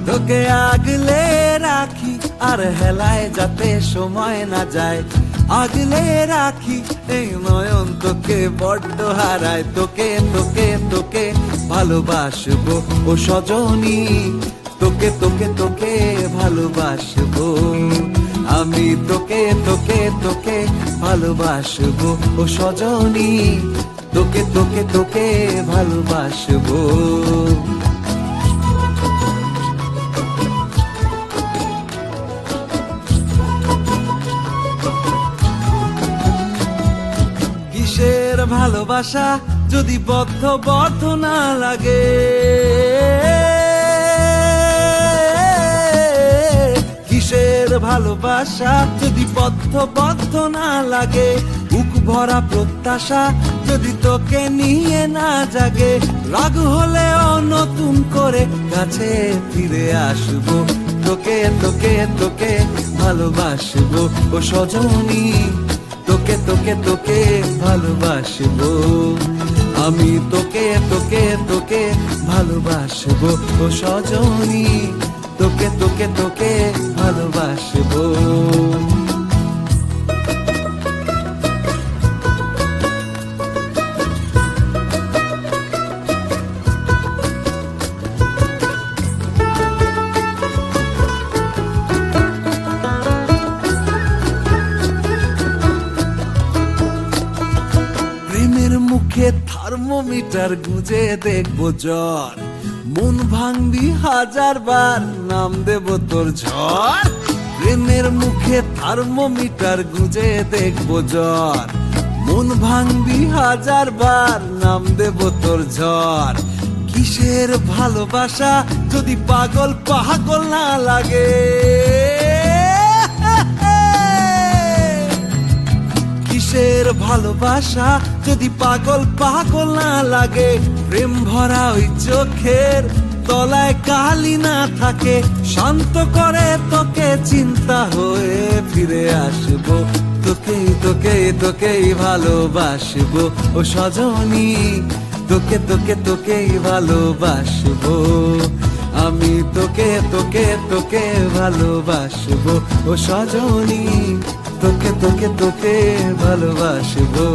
তোকে আগলে রাখি আর হেলায় যাতে সময় না যায়, আগলে রাখি এই নয়ন তোকে বড্ড হারায়। তোকে তোকে তোকে ভালোবাসবো ও সজনী, তোকে তোকে তোকে ভালোবাসবো আমি, তোকে তোকে তোকে ভালোবাসবো ও সজনী, তোকে তোকে তোকে ভালোবাসবো। কিসের ভালোবাসা যদি বদ্ধ না লাগে, কিসের ভালোবাসা যদি বদ্ধ না লাগে, বুক ভরা প্রত্যাশা যদি তোকে নিয়ে না জাগে, রাগ হলেও নতুন করে কাছে ফিরে আসবো, তোকে তোকে তোকে ভালোবাসবো ও সজনী, তোকে তোকে তোকে ভালোবাসবো আমি, তোকে তোকে তোকে ভালোবাসবো ও সজনী, তোকে তোকে তোকে ভালোবাসবো। প্রেমের মুখে থার্মোমিটার গুঁজে দেখবো জ্বর, মন ভাঙবি হাজার বার নাম দেব তোর ঝড়। প্রেমের মুখে থার্মোমিটার গুঁজে দেখবো জ্বর, মন ভাঙবি হাজার বার নাম দেব তোর ঝড়। কিসের ভালোবাসা যদি পাগল পাগল না লাগে, কিসের ভালোবাসা যদি পাগল পাগল না লাগে, প্রেম ভরা ওই চোখের তলায় কালি না থাকে, শান্ত করে তোকে চিন্তা হয়ে ফিরে আসবো, তোকে তোকে তোকেই ভালোবাসবো ও সজনী, তোকে তোকে তোকেই ভালোবাসবো আমি, তোকে তোকে তোকে ভালোবাসবো ও সজনী, তোকে তোকে তোকে ভালোবাসবো।